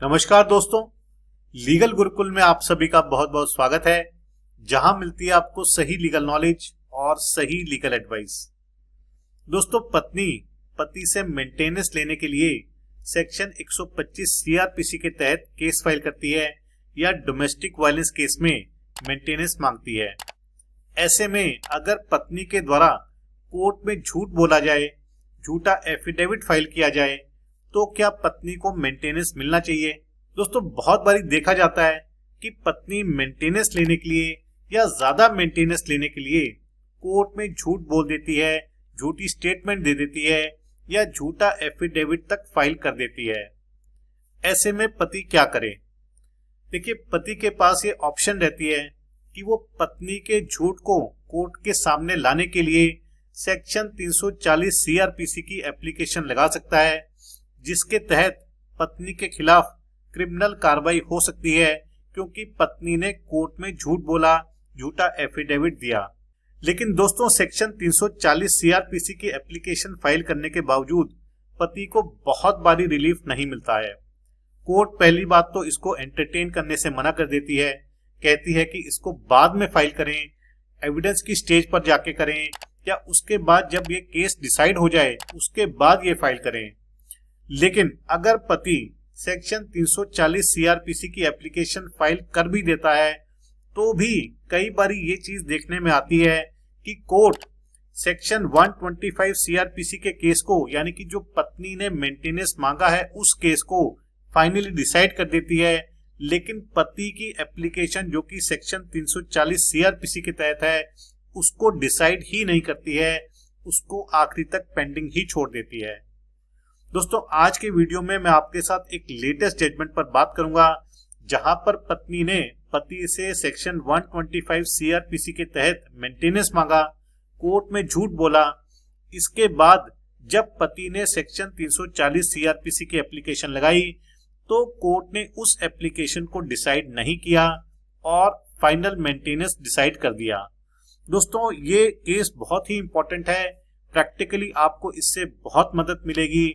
नमस्कार दोस्तों, लीगल गुरुकुल में आप सभी का बहुत बहुत स्वागत है, जहां मिलती है आपको सही लीगल नॉलेज और सही लीगल एडवाइस। दोस्तों, पत्नी पति से मेंटेनेंस लेने के लिए सेक्शन 125 सीआरपीसी के तहत केस फाइल करती है या डोमेस्टिक वायलेंस केस में मेंटेनेंस मांगती है। ऐसे में अगर पत्नी के द्वारा कोर्ट में झूठ बोला जाए, झूठा एफिडेविट फाइल किया जाए, तो क्या पत्नी को मेंटेनेंस मिलना चाहिए? दोस्तों, बहुत बारी देखा जाता है कि पत्नी मेंटेनेंस लेने के लिए या ज्यादा मेंटेनेंस लेने के लिए कोर्ट में झूठ बोल देती है, झूठी स्टेटमेंट दे देती है या झूठा एफिडेविट तक फाइल कर देती है। ऐसे में पति क्या करे? देखिए, पति के पास ये ऑप्शन रहती है कि वो पत्नी के झूठ को कोर्ट के सामने लाने के लिए सेक्शन 340 सीआरपीसी की एप्लीकेशन लगा सकता है, जिसके तहत पत्नी के खिलाफ क्रिमिनल कार्रवाई हो सकती है, क्योंकि पत्नी ने कोर्ट में झूठ बोला, झूठा एफिडेविट दिया। लेकिन दोस्तों, सेक्शन 340 सीआरपीसी की एप्लीकेशन फाइल करने के बावजूद पति को बहुत बारी रिलीफ नहीं मिलता है। कोर्ट पहली बात तो इसको एंटरटेन करने से मना कर देती है, कहती है कि इसको बाद में फाइल करें, एविडेंस की स्टेज पर जाके करें, या उसके बाद जब ये केस डिसाइड हो जाए उसके बाद ये फाइल करें। लेकिन अगर पति सेक्शन 340 सीआरपीसी की एप्लीकेशन फाइल कर भी देता है, तो भी कई बार ये चीज देखने में आती है कि कोर्ट सेक्शन 125 सीआरपीसी के केस को, यानी कि जो पत्नी ने मेंटेनेंस मांगा है उस केस को फाइनली डिसाइड कर देती है, लेकिन पति की एप्लीकेशन जो कि सेक्शन 340 सीआरपीसी के तहत है उसको डिसाइड ही नहीं करती है, उसको आखिरी तक पेंडिंग ही छोड़ देती है। दोस्तों, आज के वीडियो में मैं आपके साथ एक लेटेस्ट जजमेंट पर बात करूंगा, जहां पर पत्नी ने पति से सेक्शन 125 सीआरपीसी के तहत मेंटेनेंस मांगा, कोर्ट में झूठ बोला। इसके बाद जब पति ने सेक्शन 340 सीआरपीसी की एप्लीकेशन लगाई, तो कोर्ट ने उस एप्लीकेशन को डिसाइड नहीं किया और फाइनल मेंटेनेंस डिसाइड कर दिया। दोस्तों, ये केस बहुत ही इंपॉर्टेंट है, प्रैक्टिकली आपको इससे बहुत मदद मिलेगी,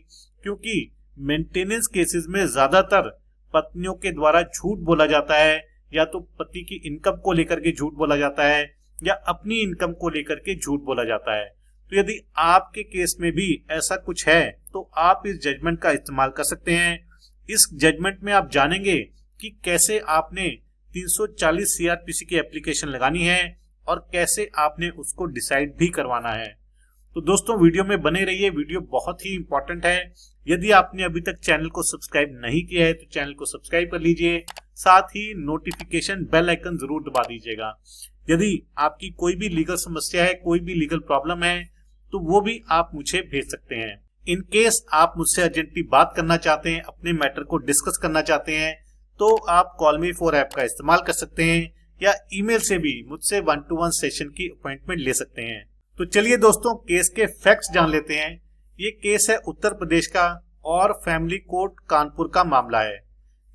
क्योंकि मेंटेनेंस केसेस में ज्यादातर पत्नियों के द्वारा झूठ बोला जाता है, या तो पति की इनकम को लेकर के झूठ बोला जाता है या अपनी इनकम को लेकर के झूठ बोला जाता है। तो यदि आपके केस में भी ऐसा कुछ है तो आप इस जजमेंट का इस्तेमाल कर सकते हैं। इस जजमेंट में आप जानेंगे कि कैसे आपने 340 सीआरपीसी की एप्लीकेशन लगानी है और कैसे आपने उसको डिसाइड भी करवाना है। तो दोस्तों, वीडियो में बने रहिए, वीडियो बहुत ही इंपॉर्टेंट है। यदि आपने अभी तक चैनल को सब्सक्राइब नहीं किया है तो चैनल को सब्सक्राइब कर लीजिए, साथ ही नोटिफिकेशन बेल आइकन जरूर दबा दीजिएगा। यदि आपकी कोई भी लीगल समस्या है, कोई भी लीगल प्रॉब्लम है, तो वो भी आप मुझे भेज सकते हैं। इन केस आप मुझसे अर्जेंटली बात करना चाहते हैं, अपने मैटर को डिस्कस करना चाहते हैं, तो आप कॉल मी फॉर ऐप का इस्तेमाल कर सकते हैं, या ईमेल से भी मुझसे 1-to-1 सेशन की अपॉइंटमेंट ले सकते हैं। तो चलिए दोस्तों, केस के फैक्ट्स जान लेते हैं। ये केस है उत्तर प्रदेश का और फैमिली कोर्ट कानपुर का मामला है।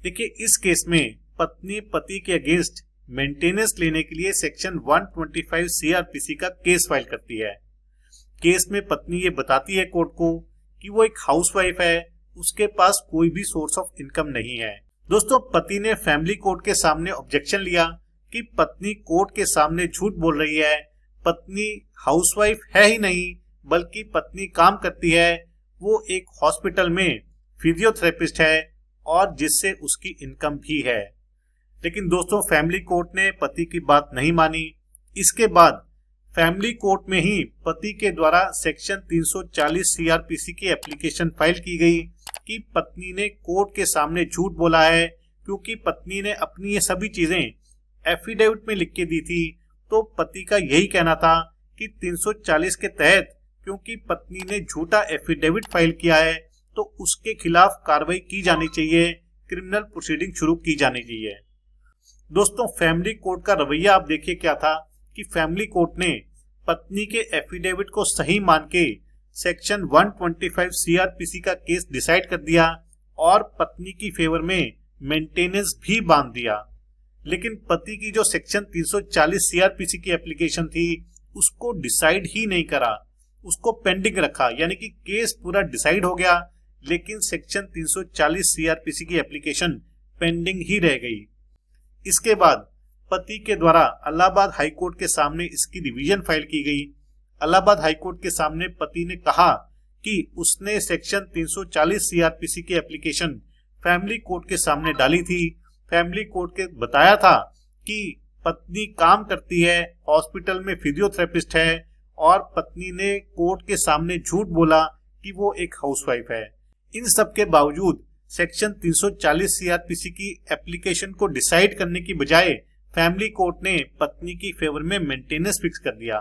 देखिए, इस केस में पत्नी पति के अगेंस्ट मेंटेनेंस लेने के लिए सेक्शन 125 सीआरपीसी का केस फाइल करती है। केस में पत्नी ये बताती है कोर्ट को कि वो एक हाउसवाइफ है, उसके पास कोई भी सोर्स ऑफ इनकम नहीं है। दोस्तों, पति ने फैमिली कोर्ट के सामने ऑब्जेक्शन लिया कि पत्नी कोर्ट के सामने झूठ बोल रही है, पत्नी हाउसवाइफ है ही नहीं बल्कि पत्नी काम करती है, वो एक हॉस्पिटल में फिजियोथेरेपिस्ट है और जिससे उसकी इनकम भी है। लेकिन दोस्तों, फैमिली कोर्ट ने पति की बात नहीं मानी। इसके बाद फैमिली कोर्ट में ही पति के द्वारा सेक्शन 340 सीआरपीसी की एप्लीकेशन फाइल की गई कि पत्नी ने कोर्ट के सामने झूठ बोला है, क्योंकि पत्नी ने अपनी ये सभी चीजें एफिडेविट में लिख के दी थी। तो पति का यही कहना था कि 340 के तहत क्योंकि पत्नी ने झूठा एफिडेविट फाइल किया है तो उसके खिलाफ कार्रवाई की जानी चाहिए, क्रिमिनल प्रोसीडिंग शुरू की जानी चाहिए। दोस्तों, फैमिली कोर्ट का रवैया आप देखिए क्या था कि फैमिली कोर्ट ने पत्नी के एफिडेविट को सही मान के सेक्शन 125 सीआरपीसी का केस डिसाइड कर दिया और पत्नी की फेवर में मेंटेनेंस भी बांध दिया। लेकिन पति की जो सेक्शन 340 सीआरपीसी की एप्लीकेशन थी उसको डिसाइड ही नहीं करा, उसको पेंडिंग रखा। यानी कि केस पूरा डिसाइड हो गया लेकिन सेक्शन 340 सीआरपीसी की एप्लीकेशन पेंडिंग ही रह गई। इसके बाद पति के द्वारा इलाहाबाद हाईकोर्ट के सामने इसकी रिवीजन फाइल की गई। इलाहाबाद हाईकोर्ट के सामने पति ने कहा कि उसने सेक्शन 340 सीआरपीसी की एप्लीकेशन फैमिली कोर्ट के सामने डाली थी। फैमिली कोर्ट के बताया था कि पत्नी काम करती है, हॉस्पिटल में फिजियोथेरेपिस्ट है, और पत्नी ने कोर्ट के सामने झूठ बोला कि वो एक हाउसवाइफ है। इन सब के बावजूद सेक्शन 340 सीआरपीसी की एप्लीकेशन को डिसाइड करने की बजाय फैमिली कोर्ट ने पत्नी की फेवर में मेंटेनेंस फिक्स कर दिया।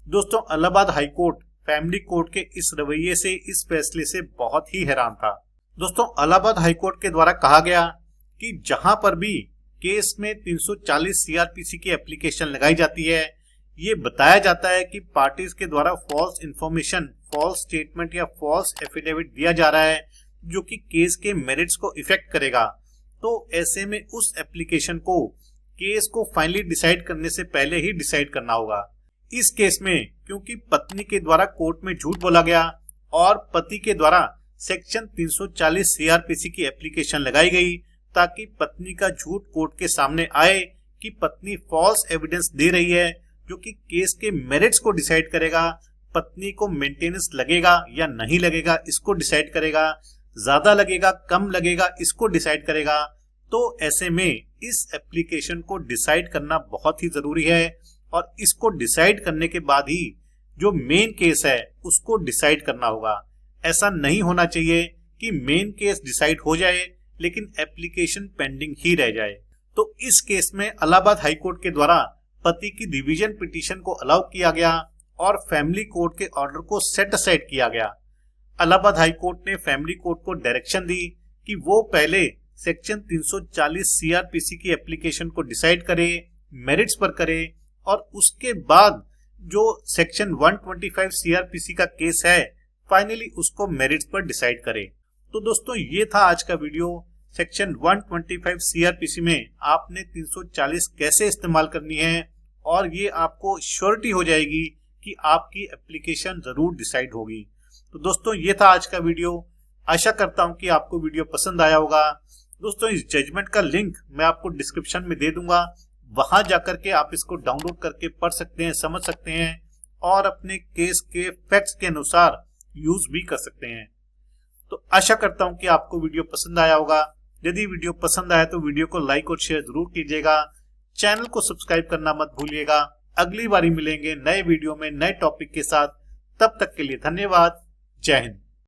दोस्तों, इलाहाबाद हाईकोर्ट फैमिली कोर्ट के इस रवैये से, इस फैसले से बहुत ही हैरान था। दोस्तों, इलाहाबाद हाईकोर्ट के द्वारा कहा गया कि जहां पर भी केस में 340 सीआरपीसी की एप्लीकेशन लगाई जाती है, ये बताया जाता है कि पार्टीज के द्वारा फॉल्स इंफॉर्मेशन, फॉल्स स्टेटमेंट या फॉल्स एफिडेविट दिया जा रहा है जो कि केस के मेरिट्स को इफेक्ट करेगा, तो ऐसे में उस एप्लीकेशन को केस को फाइनली डिसाइड करने से पहले ही डिसाइड करना होगा। इस केस में क्योंकि पत्नी के द्वारा कोर्ट में झूठ बोला गया और पति के द्वारा सेक्शन 340 सीआरपीसी की एप्लीकेशन लगाई गई ताकि पत्नी का झूठ कोर्ट के सामने आए कि पत्नी फॉल्स एविडेंस दे रही है जो कि केस के मेरिट्स को डिसाइड करेगा, पत्नी को मेंटेनेंस लगेगा या नहीं लगेगा इसको डिसाइड करेगा, ज्यादा लगेगा कम लगेगा इसको डिसाइड करेगा। तो ऐसे में इस एप्लीकेशन को डिसाइड करना बहुत ही जरूरी है और इसको डिसाइड करने के बाद ही जो मेन केस है उसको डिसाइड करना होगा। ऐसा नहीं होना चाहिए कि मेन केस डिसाइड हो जाए लेकिन एप्लीकेशन पेंडिंग ही रह जाए। तो इस केस में इलाहाबाद हाईकोर्ट के द्वारा पति की रिवीजन पिटीशन को अलाउ किया गया और फैमिली कोर्ट के ऑर्डर को सेट असाइड किया गया। इलाहाबाद हाईकोर्ट ने फैमिली कोर्ट को डायरेक्शन दी कि वो पहले सेक्शन 340 सीआरपीसी की एप्लीकेशन को डिसाइड करे, मेरिट्स पर करे, और उसके बाद जो सेक्शन 125 सीआरपीसी का केस है फाइनली उसको मेरिट्स पर डिसाइड करे। तो दोस्तों, ये था आज का वीडियो। सेक्शन 125 सीआरपीसी में आपने 340 कैसे इस्तेमाल करनी है और ये आपको श्योरिटी हो जाएगी कि आपकी एप्लीकेशन जरूर डिसाइड होगी। तो दोस्तों, ये था आज का वीडियो। आशा करता हूं कि आपको वीडियो पसंद आया होगा। दोस्तों, इस जजमेंट का लिंक मैं आपको डिस्क्रिप्शन में दे दूंगा, वहां जाकर के आप इसको डाउनलोड करके पढ़ सकते हैं, समझ सकते हैं और अपने केस के फैक्ट्स के अनुसार यूज भी कर सकते हैं। तो आशा करता हूं कि आपको वीडियो पसंद आया होगा। यदि वीडियो पसंद आया तो वीडियो को लाइक और शेयर जरूर कीजिएगा। चैनल को सब्सक्राइब करना मत भूलिएगा। अगली बारी मिलेंगे नए वीडियो में नए टॉपिक के साथ। तब तक के लिए धन्यवाद। जय हिंद।